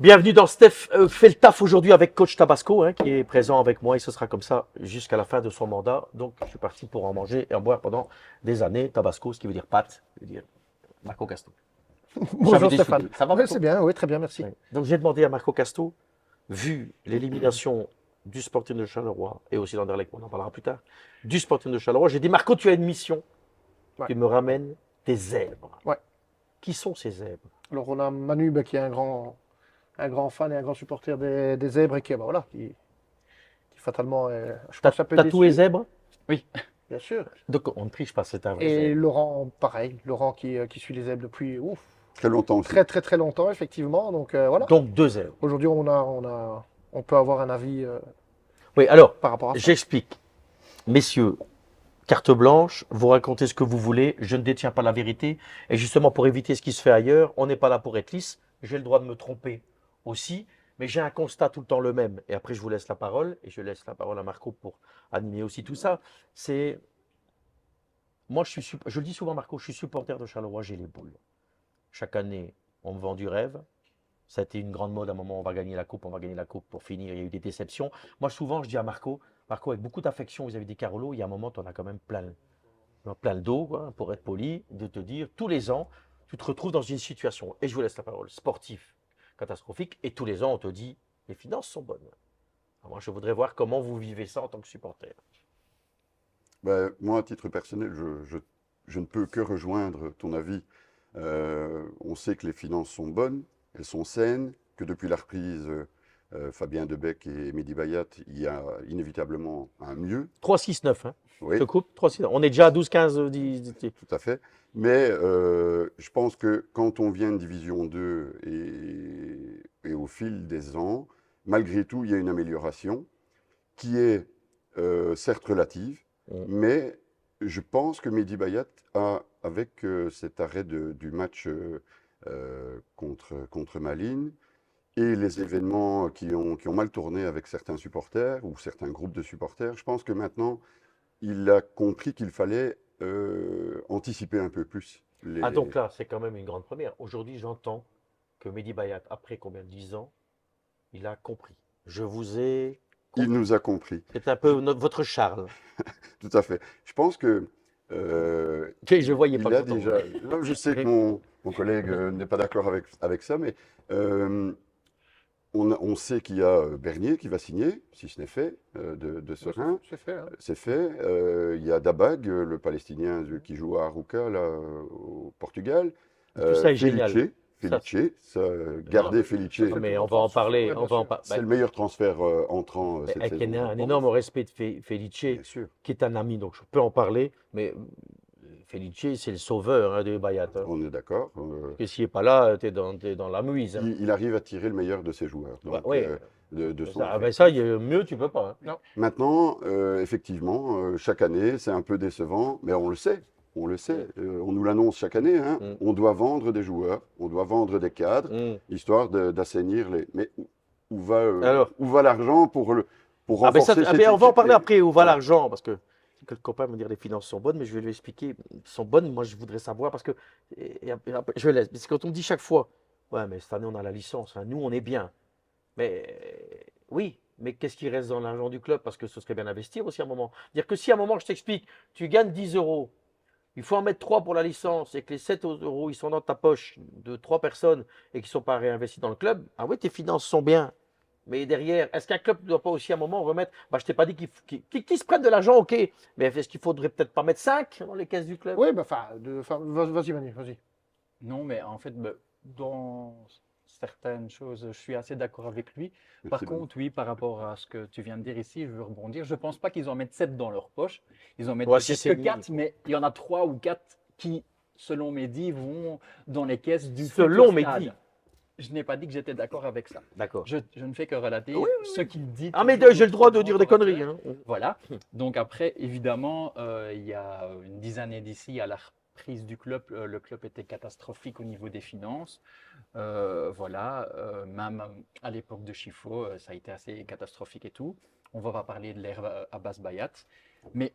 Bienvenue dans Steph fait le taf aujourd'hui avec coach Tabasco qui est présent avec moi et ce sera comme ça jusqu'à la fin de son mandat. Donc je suis parti pour en manger et en boire pendant des années. Tabasco, ce qui veut dire pâte, veut dire Marco Casto. Bonjour Stéphane. Ça va Oui, Marco? c'est bien, oui, très bien, merci. Oui. Donc j'ai demandé à Marco Casto, vu l'élimination du Sporting de Charleroi et aussi d'Anderlecht, on en parlera plus tard, du Sporting de Charleroi, j'ai dit Marco, tu as une mission, Ouais. tu me ramènes des zèbres. Ouais. Qui sont ces zèbres? Alors on a Manu qui est un grand fan et un grand supporter des zèbres et qui fatalement est, je pense, un peu T'as tous les déçu, zèbres? Oui, bien sûr. Donc on ne triche pas, c'est un vrai Et zèbre. Laurent, pareil, Laurent qui suit les zèbres depuis Très longtemps aussi. très très très longtemps, effectivement. Donc voilà. Donc deux zèbres. Aujourd'hui, on peut avoir un avis Oui, alors, par rapport à ça. j'explique. Messieurs, carte blanche, vous racontez ce que vous voulez, je ne détiens pas la vérité. Et justement, pour éviter ce qui se fait ailleurs, on n'est pas là pour être lisse. J'ai le droit de me tromper aussi, mais j'ai un constat tout le temps le même. Et après, je vous laisse la parole, et je laisse la parole à Marco pour animer aussi tout ça. C'est. Moi, je le dis souvent, Marco, je suis supporter de Charleroi, j'ai les boules. Chaque année, on me vend du rêve. Ça a été une grande mode. À un moment, on va gagner la coupe, on va gagner la coupe pour finir. Il y a eu des déceptions. Moi, souvent, je dis à Marco, avec beaucoup d'affection vis-à-vis des Carolo, il y a un moment, tu en as quand même plein le dos, quoi, pour être poli, de te dire, tous les ans, tu te retrouves dans une situation, et je vous laisse la parole, sportif, catastrophique, et tous les ans, on te dit, les finances sont bonnes. Alors moi, je voudrais voir comment vous vivez ça en tant que supporter. Ben, moi, à titre personnel, je ne peux que rejoindre ton avis. On sait que les finances sont bonnes, elles sont saines, que depuis la reprise, Fabien Debec et Mehdi Bayat, il y a inévitablement un mieux. 3-6-9, hein. Oui, Je te coupe, 3-6-9. On est déjà à 12-15, 10. tout à fait. Mais je pense que quand on vient de Division 2 et au fil des ans, malgré tout, il y a une amélioration qui est certes relative, mais je pense que Mehdi Bayat a, avec cet arrêt du match contre Malines et les événements qui ont mal tourné avec certains supporters ou certains groupes de supporters, je pense que maintenant, il a compris qu'il fallait anticiper un peu plus les... Ah, donc là, c'est quand même une grande première. Aujourd'hui, j'entends que Mehdi Bayat, après combien, 10 ans, il a compris. Je vous ai Il compris. nous a compris, C'est un peu votre Charles. tout à fait. Je pense que Je voyais pas il a content. déjà... Non, je sais que mon collègue n'est pas d'accord avec ça, mais on sait qu'il y a Bernier qui va signer, si ce n'est fait, de Serein. C'est fait. Hein. C'est fait. Il y a Dabag, le Palestinien qui joue à Arouca, là, au Portugal. Tout ça est génial. Felice, garder Felice, Non, mais on va en parler. Ouais, On bien va en sûr. parler. c'est le meilleur transfert entrant cette Avec saison. un énorme respect de Felice, Bien sûr, qui est un ami, donc je peux en parler. Mais Felice, c'est le sauveur de Bayat. on est d'accord. Et s'il n'est pas là, t'es dans la mouise. Il arrive à tirer le meilleur de ses joueurs. Donc, Ouais. de son Ah ben ça, mieux, tu peux pas. Hein. Maintenant, effectivement, chaque année, c'est un peu décevant, mais on le sait. On le sait, on nous l'annonce chaque année. Hein. On doit vendre des joueurs, on doit vendre des cadres, histoire d'assainir les. Mais où va l'argent pour renforcer cette on va en équipe parler et- après, où va Voilà. l'argent, parce que le copain me dire les finances sont bonnes, mais je vais lui expliquer, sont bonnes, moi je voudrais savoir, parce que, et après, je laisse, parce que quand on me dit chaque fois, ouais, mais cette année on a la licence, hein, nous on est bien, mais oui, mais qu'est-ce qui reste dans l'argent du club, parce que ce serait bien investir aussi à un moment. Dire que si à un moment je t'explique, tu gagnes 10 euros, il faut en mettre 3 pour la licence, et que les 7 euros ils sont dans ta poche de 3 personnes et qui ne sont pas réinvestis dans le club, ah oui, tes finances sont bien. Mais derrière, est-ce qu'un club ne doit pas aussi à un moment remettre. Je t'ai pas dit qu'ils se prennent de l'argent, ok. Mais est-ce qu'il faudrait peut-être pas mettre 5 dans les caisses du club? Oui, vas-y Manu, vas-y. non, mais en fait, dans certaines choses, je suis assez d'accord avec lui. Par C'est bon. contre, oui, par rapport à ce que tu viens de dire ici, je veux rebondir. Je ne pense pas qu'ils en mettent 7 dans leur poche. Ils en mettent Ouais, si, peut-être c'est que 4, mais il y en a 3 ou 4 qui, selon Mehdi, vont dans les caisses du Selon futur stade. Mehdi. Je n'ai pas dit que j'étais d'accord avec ça. D'accord. Je ne fais que relater ce qu'il dit. Ah, mais toujours j'ai le droit de autrement dire des dans la conneries. semaine. Hein. Voilà. Donc après, évidemment, il y a une dizaine d'années d'ici, à la reprise du club, le club était catastrophique au niveau des finances. Même à l'époque de Chifo, ça a été assez catastrophique et tout. On va pas parler de l'ère Abbas Bayat. Mais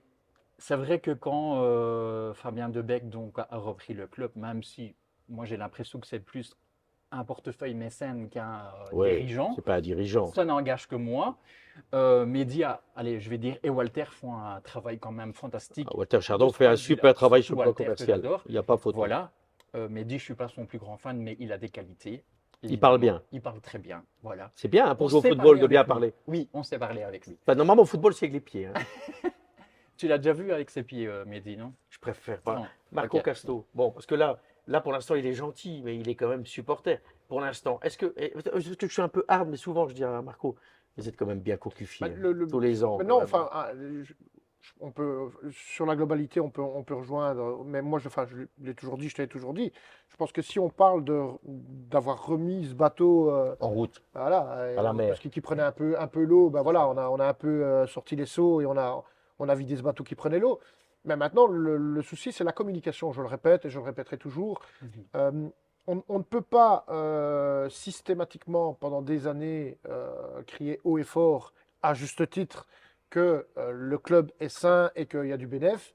c'est vrai que quand Fabien Debec donc, a repris le club, même si moi j'ai l'impression que c'est plus un portefeuille mécène qu'un Ouais, dirigeant. c'est pas un dirigeant. Ça n'engage que moi. Mehdi, allez, je vais dire, et Walter font un travail quand même fantastique. Walter Chardon De ce fait point un de vue-là, super travail sur surtout le plan Walter, que commercial. j'adore. Il n'y a pas photo. Voilà. Mehdi, je ne suis pas son plus grand fan, mais il a des qualités. Il parle bien. Il parle très bien. Voilà. C'est bien hein, pour On jouer au sait football de parler bien avec lui. parler. Oui, on s'est parlé avec lui. Enfin, normalement, au football, c'est avec les pieds. Hein. Tu l'as déjà vu avec ses pieds, Mehdi, non? Je préfère pas. Non. Marco Ok. Casto. Bon, parce que là, pour l'instant, il est gentil, mais il est quand même supporter. Pour l'instant, est-ce que je suis un peu hard, mais souvent, je dis à Marco, vous êtes quand même bien cocufié Bah, tous les ans. Mais quand non, même. enfin, on peut, sur la globalité, on peut rejoindre, mais moi, je l'ai toujours dit, je t'avais toujours dit, je pense que si on parle d'avoir remis ce bateau, En route. voilà, À la mer. parce qu'il prenait un peu l'eau, ben voilà, on a un peu sorti les seaux et on a vidé ce bateau qui prenait l'eau. Mais maintenant, le souci, c'est la communication, je le répète et je le répéterai toujours. Mhm. On ne peut pas systématiquement, pendant des années, crier haut et fort, à juste titre, que le club est sain et qu'il y a du bénéfice.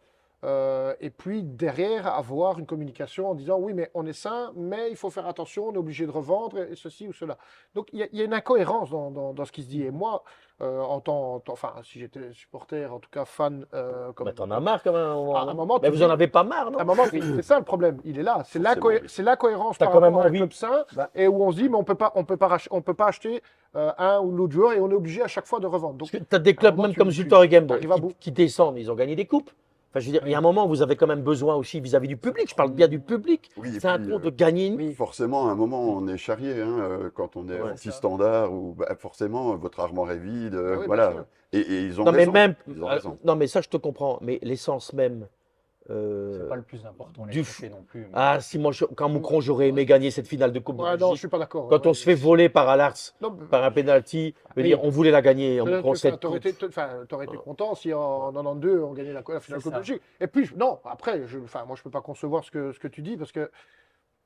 Et puis derrière, avoir une communication en disant oui, mais on est sain, mais il faut faire attention, on est obligé de revendre et ceci ou cela. Donc il y a une incohérence dans ce qui se dit. Et moi, enfin, si j'étais supporter, en tout cas fan, comme Mais t'en as marre quand même à un moment. À un non moment, Mais tu vous dis- en avez pas marre, à non un moment, c'est ça le problème. Il est là. Forcément, oui. C'est l'incohérence T'as par quand même rapport à un envie. club sain Bah. et où on se dit mais on peut pas acheter un ou l'autre joueur et on est obligé à chaque fois de revendre. Donc Parce que tu as des clubs moment, même tu- comme tu- Zultor et Gambo t'arrives à bout. qui descendent, ils ont gagné des coupes. Enfin, je veux dire, il y a un moment où vous avez quand même besoin aussi vis-à-vis du public. Je parle bien du public. Oui, et C'est un puis, tour de gagner une. Oui. forcément, à un moment, on est charrié. Hein, quand on est Ouais. anti-standard, ou bah, forcément, votre armoire est vide. Ah oui, bien voilà. sûr. Et ils ont Non, mais raison. même. Ils ont raison. Non, mais ça, je te comprends. Mais l'essence même. C'est pas le plus important, les du trophées non plus. mais- Ah, si moi, quand Moucron, j'aurais aimé gagner cette finale de Coupe de Ouais, non, je Belgique. suis pas d'accord. Quand on se fait voler par Alars, Non, mais- par un penalty, je veux Oui. dire, on voulait la gagner. On peut-être prend que, cette t'aurais coupe. t'aurais été content si en 92 on gagnait la finale C'est Coupe ça. de Belgique. Et puis, non, après, moi je peux pas concevoir ce que tu dis parce que,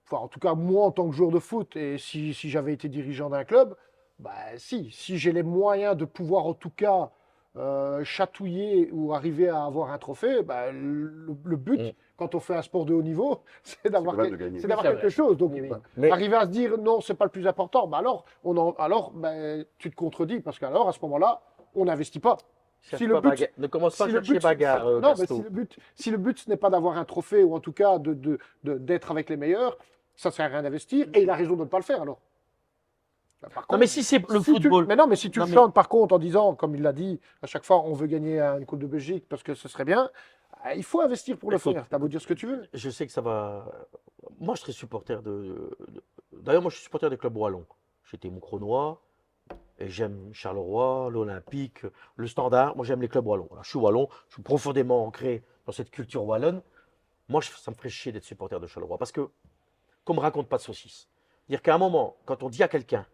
enfin, en tout cas, moi en tant que joueur de foot et si j'avais été dirigeant d'un club, bah si j'ai les moyens de pouvoir en tout cas chatouiller ou arriver à avoir un trophée, bah, le but, Mm. quand on fait un sport de haut niveau, c'est d'avoir quand même de gagner. c'est d'avoir Oui, c'est quelque vrai. chose. Donc, Oui, oui. bah, Mais- arriver à se dire non, c'est pas le plus important, bah alors tu te contredis parce qu'alors à ce moment-là, on n'investit pas. Cherche Si le pas but- bagarre. Ne commence pas à Si le chercher but, bagarre, non, mais Casto. si le but ce n'est pas d'avoir un trophée ou en tout cas d'être avec les meilleurs, ça sert à rien d'investir et il a raison de ne pas le faire alors. Bah, par Non, contre, mais si c'est le si tu- football. mais non, mais si tu Non, le mais- chantes par contre en disant, comme il l'a dit, à chaque fois on veut gagner une Coupe de Belgique parce que ce serait bien, il faut investir pour le Écoute, faire. T'as beau dire ce que tu veux. Je sais que ça va. Moi, je serais supporter D'ailleurs, moi, je suis supporter des clubs wallons. J'étais Moucronois et j'aime Charleroi, l'Olympique, le Standard. Moi, j'aime les clubs wallons. Voilà, je suis wallon, je suis profondément ancré dans cette culture wallonne. Moi, ça me ferait chier d'être supporter de Charleroi parce que, qu'on me raconte pas de saucisses. Dire qu'à un moment, quand on dit à quelqu'un,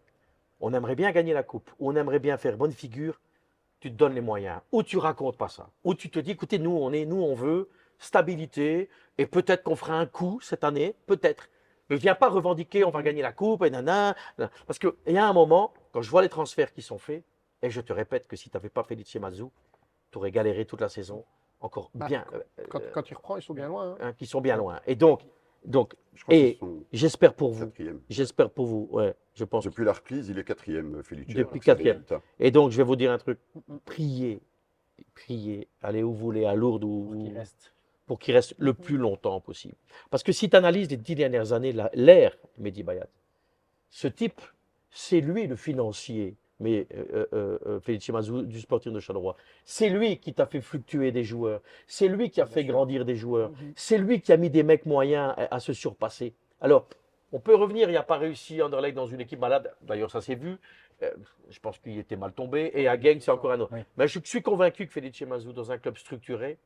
on aimerait bien gagner la coupe, ou on aimerait bien faire bonne figure, tu te donnes les moyens. Ou tu racontes pas ça. Ou tu te dis, écoutez, nous, on veut stabilité, et peut-être qu'on fera un coup cette année, peut-être. Mais viens pas revendiquer, on va gagner la coupe, et nanana. Parce qu'il y a un moment, quand je vois les transferts qui sont faits, et je te répète que si tu n'avais pas Felice Mazou, tu aurais galéré toute la saison, encore Bah, bien, Quand il reprend, ils sont bien loin. Hein. qui sont bien loin. Et donc Je crois Et- qu'ils sont j'espère pour vous, quatrième. ouais, je pense. Depuis la reprise, il est quatrième, Felice. Depuis avec ses quatrième. résultats. Et donc, je vais vous dire un truc, priez, allez où vous voulez, à Lourdes Pour qu'il ou reste. pour qu'il reste le plus longtemps possible. Parce que si tu analyses les 10 dernières années, l'ère Mehdi Bayat, ce type, c'est lui le financier, mais Felice Mazou du Sporting de Charleroi. C'est lui qui t'a fait fluctuer des joueurs. C'est lui qui a fait grandir des joueurs. C'est lui qui a mis des mecs moyens à se surpasser. Alors, on peut revenir, il n'a pas réussi Anderlecht dans une équipe malade. D'ailleurs, ça s'est vu. Je pense qu'il était mal tombé. Et à Genk, c'est encore un autre. Oui. Mais je suis convaincu que Felice Mazou, dans un club structuré,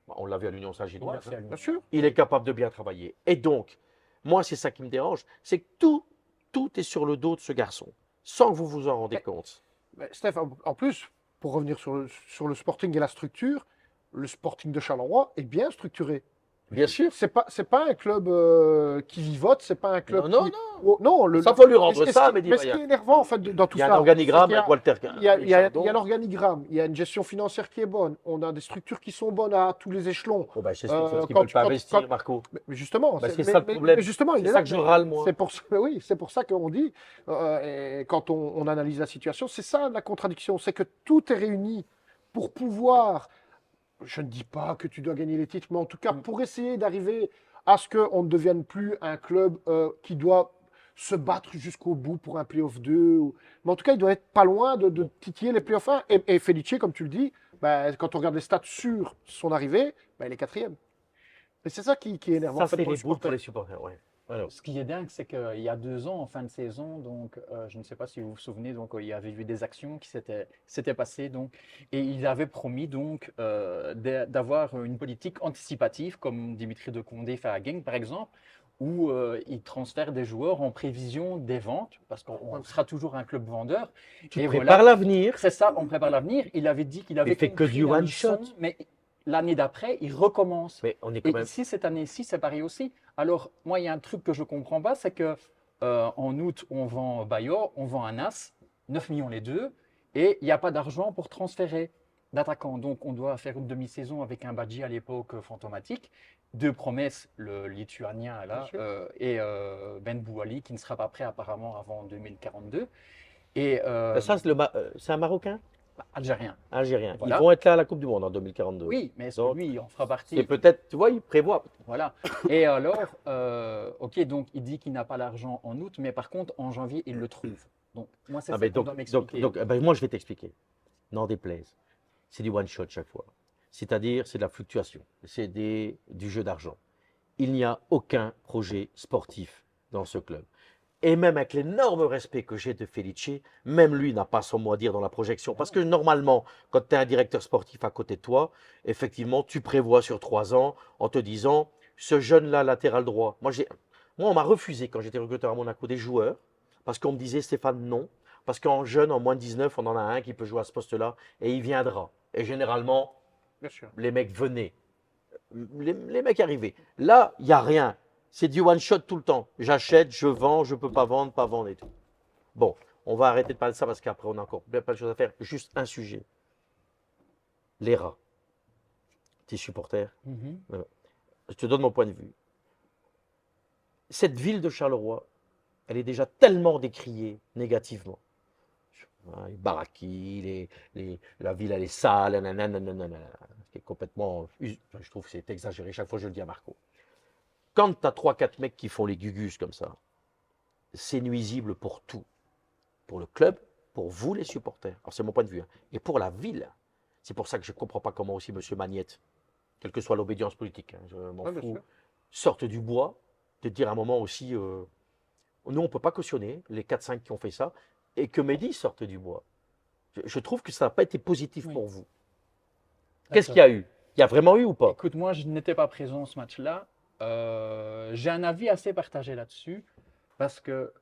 on l'a vu à l'Union Il Saint-Gilloise, a fait à lui. Bien sûr. il est capable de bien travailler. Et donc, moi, c'est ça qui me dérange, c'est que tout est sur le dos de ce garçon, sans que vous vous en rendez compte. Mais Steph, en plus, pour revenir sur le Sporting et la structure, le Sporting de Charleroi est bien structuré. Bien sûr. C'est pas un club qui vivote, c'est pas un club Non, qui... non. Oh, non, Ça faut lui rendre et ce ça, qui- Mehdi mais ce qui Maya. est énervant en fait dans tout Il y a un ça, organigramme c'est qu'il y a- avec Walter il y a Chardon. l'organigramme, il y a une gestion financière qui est bonne, on a des structures qui sont bonnes à tous les échelons. Bon, bah, je t'explique, c'est parce qu'ils Quand veulent pas quand- investir, quand- Marco. mais justement, Bah, c'est ça le problème. mais justement, il C'est est ça là. que je râle, moi. C'est pour ça, oui, c'est pour ça qu'on dit, et quand on analyse la situation, c'est ça la contradiction, c'est que tout est réuni pour pouvoir, je ne dis pas que tu dois gagner les titres, mais en tout cas pour essayer d'arriver à ce qu'on ne devienne plus un club qui doit se battre jusqu'au bout pour un playoff 2. Mais en tout cas, il doit être pas loin de titiller les playoffs 1. Et Felice, comme tu le dis, bah, quand on regarde les stats sur son arrivée, bah, il est quatrième. Et c'est ça qui est énervant. Ça, en fait, c'est pour les le boules pour supporter. les supporters. Ouais. Alors, Ce qui est dingue, c'est qu'il y a 2 ans, en fin de saison, donc je ne sais pas si vous vous souvenez, donc il y avait eu des actions qui s'étaient passées, donc, et il avait promis donc d'avoir une politique anticipative, comme Dimitri de Condé fait à Genk par exemple, où il transfère des joueurs en prévision des ventes, parce qu'on sera toujours un club vendeur. tu Et prépares voilà, l'avenir. c'est ça, on prépare l'avenir. Il avait dit qu'il avait fait que compris du la one leçon, shot. mais l'année d'après, il recommence. Mais on est Et quand même. ici, cette année-ci, c'est pareil aussi. Alors, moi, il y a un truc que je ne comprends pas, c'est que en août, on vend Bayo, on vend un As, 9 millions les deux, et il n'y a pas d'argent pour transférer d'attaquants. Donc, on doit faire une demi-saison avec un Badji à l'époque fantomatique. 2 promesses, le Lituanien Bien là, sûr. et Ben Bouali, qui ne sera pas prêt apparemment avant 2042. Et Ça, c'est un Marocain? Algérien. Algérien. Voilà. Ils vont être là à la Coupe du Monde en 2042. Oui, mais est-ce que Donc, lui, il en fera partie? c'est peut-être, tu vois, il prévoit. Voilà. Et alors, ok, donc il dit qu'il n'a pas l'argent en août, mais par contre, en janvier, il le trouve. Donc, moi, c'est Ah, ça ben, qu'on doit m'expliquer. moi, je vais t'expliquer. N'en déplaise. C'est du one shot chaque fois. C'est-à-dire, c'est de la fluctuation. C'est du jeu d'argent. Il n'y a aucun projet sportif dans ce club. Et même avec l'énorme respect que j'ai de Felice, même lui n'a pas son mot à dire dans la projection. Parce que normalement, quand tu es un directeur sportif à côté de toi, effectivement, tu prévois sur 3 ans en te disant, ce jeune-là, latéral droit. Moi, on m'a refusé quand j'étais recruteur à Monaco des joueurs, parce qu'on me disait, Stéphane, non. Parce qu'en jeune, en moins de 19, on en a un qui peut jouer à ce poste-là, et il viendra. Et généralement, Bien sûr. les mecs venaient. Les mecs arrivaient. Là, il n'y a rien. C'est du one shot tout le temps. J'achète, je vends, je ne peux pas vendre et tout. Bon, on va arrêter de parler de ça parce qu'après, on a encore plein de choses à faire. Juste un sujet. Les rats. Tes supporters. Mhm. Je te donne mon point de vue. Cette ville de Charleroi, elle est déjà tellement décriée négativement. Les baraquis, la ville, elle est sale, nanana, c'est complètement. Je trouve que c'est exagéré. Chaque fois, je le dis à Marco. Quand tu as 3-4 mecs qui font les gugus comme ça, c'est nuisible pour tout. Pour le club, pour vous, les supporters. Alors, c'est mon point de vue. Hein. Et pour la ville. C'est pour ça que je ne comprends pas comment aussi M. Magnette, quelle que soit l'obédience politique, hein, je m'en Ouais, bien fous, sûr. sorte du bois, de dire à un moment aussi, nous, on ne peut pas cautionner les 4-5 qui ont fait ça, et que Mehdi sorte du bois. Je trouve que ça n'a pas été positif Oui. pour vous. Qu'est-ce qu'il y a eu? Il y a vraiment eu ou pas? Écoute, moi, je n'étais pas présent ce match-là. J'ai un avis assez partagé là-dessus, parce que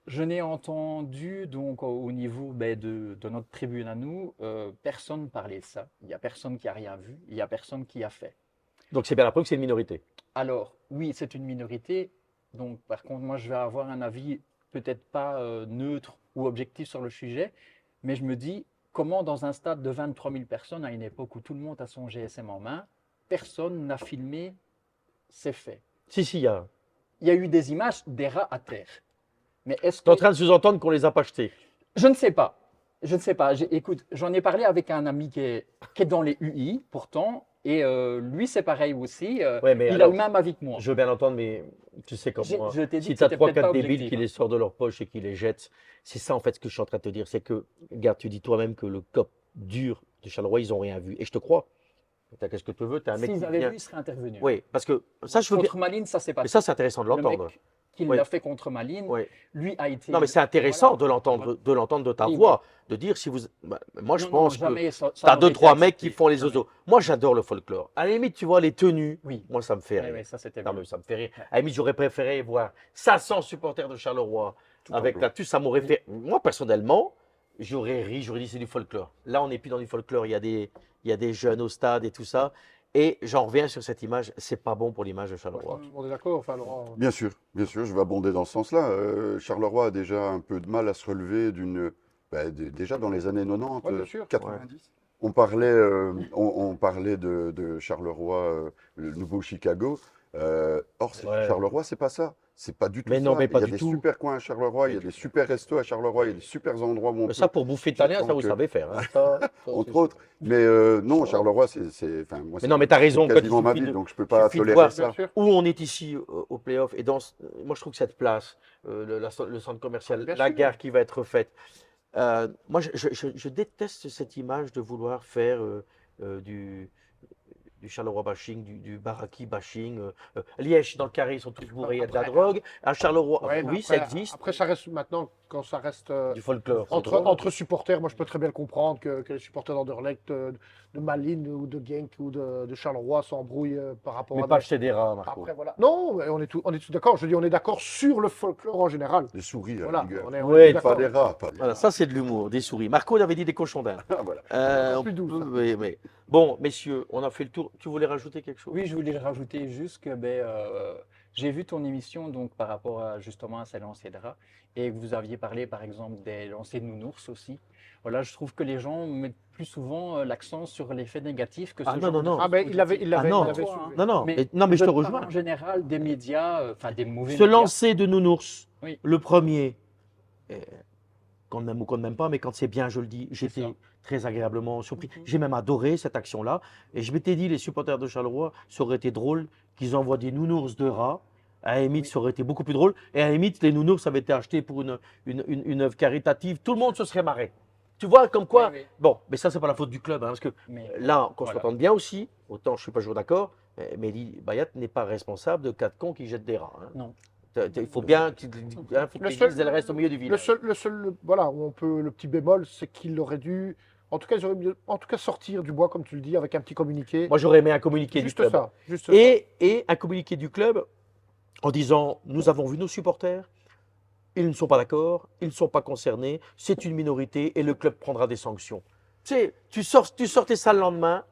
je n'ai entendu, donc au niveau de notre tribune à nous, personne parler de ça. Il n'y a personne qui a rien vu, il n'y a personne qui a fait. Donc c'est bien la preuve que c'est une minorité. Alors, oui, c'est une minorité. Donc, par contre, moi, je vais avoir un avis peut-être pas neutre ou objectif sur le sujet, mais je me dis, comment dans un stade de 23 000 personnes, à une époque où tout le monde a son GSM en main, personne n'a filmé ces faits? Si, il y a. Il y a eu des images des rats à terre. Mais est-ce Tu es en que... train de sous-entendre qu'on ne les a pas jetés. Je ne sais pas. Je ne sais pas. Écoute, j'en ai parlé avec un ami qui est dans les UI, pourtant, et lui, c'est pareil aussi. Ouais, mais il a alors, le même avis que moi. Je veux bien l'entendre, mais tu sais comme moi. Je t'ai dit Si que tu as c'était peut-être pas 3-4 débiles objectif, qui hein. les sortent de leur poche et qui les jettent, c'est ça en fait ce que je suis en train de te dire. C'est que, regarde, tu dis toi-même que le cop dur de Charleroi, ils n'ont rien vu. Et je te crois. Qu'est-ce que tu veux? Tu es un mec S'ils qui avaient vient. vu, ils seraient intervenus. Oui, parce que ça, je veux bien. Contre Malines, ça s'est Mais passé. ça, c'est intéressant de Le l'entendre. mec qui Oui. l'a fait contre Malines, Oui. lui a été... Non, mais c'est intéressant Voilà. de l'entendre de ta Oui, voix, de dire si vous. Bah, moi, je Non, pense non, que jamais, ça tu as n'aurait été 2-3 mecs accepté. qui font les Jamais. oiseaux. Moi, j'adore le folklore. À la limite, tu vois, les tenues, Oui. moi, ça me fait Ouais, rire. ouais, ça c'était Non, bien. mais ça me fait rire. À la limite, j'aurais préféré voir 500 supporters de Charleroi Tout en avec blanc. la tuque, ça m'aurait fait. Moi, personnellement, j'aurais ri, j'aurais dit c'est du folklore. Là, on n'est plus dans du folklore. Il y a des jeunes au stade et tout ça. Et j'en reviens sur cette image, c'est pas bon pour l'image de Charleroi. On est d'accord, enfin, Laurent. Bien sûr, je vais abonder dans ce sens-là. Charleroi a déjà un peu de mal à se relever déjà dans les années 90, Ouais, bien sûr. 90. On parlait, on parlait de Charleroi, le nouveau Chicago. Or, Ouais. Charleroi, c'est pas ça. C'est pas du tout Mais ça. non, mais pas il y a du des tout. super coins à Charleroi, il y a des super restos à Charleroi, il y a des super endroits où on Mais peut, ça, pour bouffer italien, ça, vous Donc, savez faire. Hein. Ça, entre c'est- autres. Mais non, Ça. Charleroi, enfin, moi, Mais c'est non, mais t'as raison. Quand il quasiment ma suffit ville, de- donc je peux pas suffit de tolérer voir Bien ça. sûr. où on est ici au playoff. Et moi, je trouve que cette place, le centre commercial, Bien la sûr. gare qui va être faite, moi, je déteste cette image de vouloir faire du Charleroi bashing, du Baraki bashing. Liège, dans le carré, ils sont tous bourrés, il y a de la drogue. À Charleroi, Ouais, mais oui, ça après- existe. Après, ça reste maintenant, quand ça reste Du folklore. c'est entre, drôle. entre supporters, moi je peux très bien le comprendre que les supporters d'Anderlecht, de Malines ou de Genk ou de Charleroi s'embrouillent par rapport Mais à pas des- acheter des rats, Marco. Après, voilà. Non, mais on est tous d'accord. Je dis, on est d'accord sur le folklore en général. Des souris, à la Voilà, rigueur. on Ouais, est Pas d'accord. des rats, pas des Voilà, rats. ça c'est de l'humour, des souris. Marco avait dit des cochons d'Inde. Ah, voilà. encore On plus doux, peut- ça. mais- Bon, messieurs, on a fait le tour. Tu voulais rajouter quelque chose? Oui, je voulais rajouter juste que j'ai vu ton émission donc par rapport justement à ces lancers de rats et que vous aviez parlé par exemple des lancers de nounours aussi. Voilà, je trouve que les gens mettent plus souvent l'accent sur l'effet négatif que Ah, ce non, genre non, de non. Ah, mais il l'avait Ah, non. soulevé. Non, non, Mais mais je te je parle rejoins. en général des médias, enfin des mauvais Ce médias. lancer de nounours, Oui. le premier, qu'on aime ou qu'on n'aime pas, mais quand c'est bien, je le dis, j'étais ça. très agréablement surpris. Mhm. J'ai même adoré cette action-là. Et je m'étais dit, les supporters de Charleroi, ça aurait été drôle qu'ils envoient des nounours de rats. À la limite, Oui. ça aurait été beaucoup plus drôle. Et à la limite, les nounours avaient été achetés pour une œuvre caritative. Tout le monde se serait marré. Tu vois, comme quoi. Oui, oui. Bon, mais ça, c'est pas la faute du club. Hein, parce que Mais là, qu'on voilà. s'entende bien aussi, autant je ne suis pas toujours d'accord, mais Mehdi Bayat n'est pas responsable de 4 cons qui jettent des rats. Hein. Non. Il faut bien qu'il faut que Le l'église, seul- elle reste au milieu du Le village. seul, voilà, où on peut, le petit bémol, c'est qu'il aurait dû, en tout cas, ils auraient mieux- en tout cas, sortir du bois, comme tu le dis, avec un petit communiqué. Moi, j'aurais aimé un communiqué du Juste club. ça, juste ça. Et un communiqué du club en disant, nous avons vu nos supporters, ils ne sont pas d'accord, ils ne sont pas concernés, c'est une minorité et le club prendra des sanctions. Tu sais, tu sortais ça le lendemain,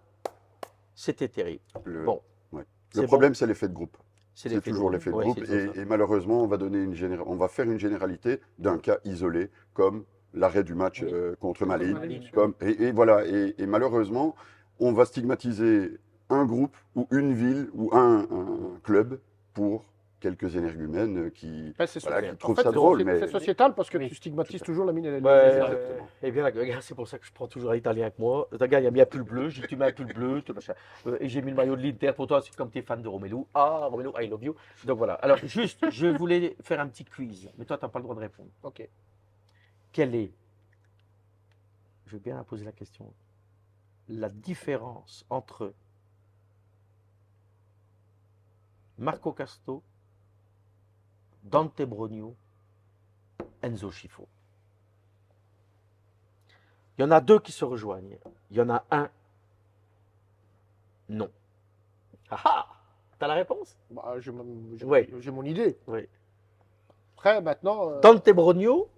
c'était terrible. Le, Bon, ouais. c'est Le bon. problème, c'est l'effet de groupe. C'est C'est toujours l'effet de Ouais, groupe. c'est toujours ça. Et malheureusement, on va faire une généralité d'un cas isolé, comme l'arrêt du match Oui. contre Malines. Malines. Et voilà. Et malheureusement, on va stigmatiser un groupe ou une ville ou un club pour quelques énergumènes qui, Ben, c'est voilà, sociétal. qui trouvent En fait, ça c'est drôle. sociétal- Mais c'est sociétal parce que Oui. tu stigmatises toujours la mine et les Ouais, Exactement. eh bien, regarde, c'est pour ça que je prends toujours un Italien avec moi. Le gars, il a mis un pull bleu. Je dis, tu mets un pull bleu, tout machin. Et j'ai mis le maillot de l'Inter pour toi, c'est comme tu es fan de Romelu. Ah, Romelu, I love you. Donc voilà. Alors, juste, je voulais faire un petit quiz. Mais toi, tu n'as pas le droit de répondre. Ok. Quelle est, je vais bien poser la question, la différence entre Marco Casto, Dante Brogno, Enzo Schifo? Il y en a deux qui se rejoignent. Il y en a un, non. Ah ah! T'as la réponse? Bah, Ouais. j'ai mon idée. Oui. Après, maintenant, Dante Brogno,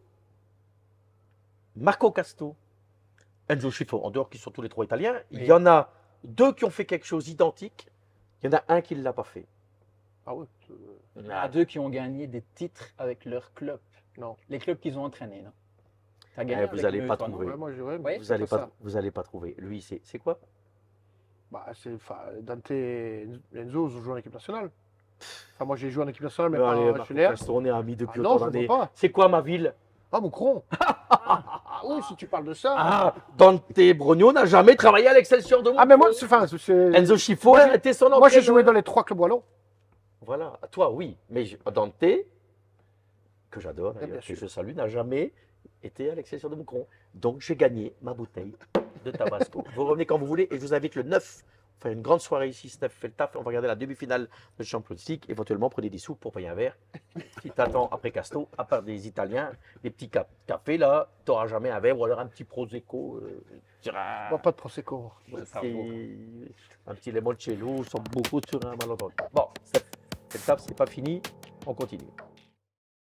Marco Casto, Enzo Schifo, en dehors qu'ils sont tous les trois italiens, il y Oui. en a deux qui ont fait quelque chose d'identique, il y en a un qui ne l'a pas fait. ah ouais, Il y en a deux qui ont gagné des titres avec leur club. non. Les clubs qu'ils ont entraînés, non? T'as Eh, gagné vous avec allez eux, pas toi, non? trouver. Ouais, moi, ouais, Ouais. Vous n'allez c'est pas, vous allez pas trouver. Lui, c'est quoi? Bah, enfin, Dante et Enzo ont joué en équipe nationale. Enfin, moi, j'ai joué en équipe nationale, mais pas Allez, en Marco HLR. Casto, on est amis depuis Ah non, autant je vois d'années. pas. C'est quoi ma ville? Ah, Moucron. Ah oui, si tu parles de ça. Ah, Dante Brogno n'a jamais travaillé à l'Excelsior de Mont. Ah, mais moi, c'est. Enzo Schifo Moi, a été son Moi, j'ai entraîneur. joué dans les 3 clubs wallons. Voilà, toi oui, mais Dante, que j'adore bien d'ailleurs, que sûr. je salue, n'a jamais été à l'Excelsior de Moucron. Donc j'ai gagné ma bouteille de Tabasco. Vous revenez quand vous voulez et je vous invite le 9. On fait une grande soirée ici, Steph fait le taf. On va regarder la demi-finale de Champions League. Éventuellement, prenez des sous pour payer un verre. Si t'attends après Casto, à part des Italiens, des petits cafés là, tu n'auras jamais un verre ou alors un petit Prosecco. Sur un, Bon, pas de Prosecco. un petit limoncello, sans beaucoup sur un malentendu. Bon, Steph fait le taf, c'est pas fini. On continue.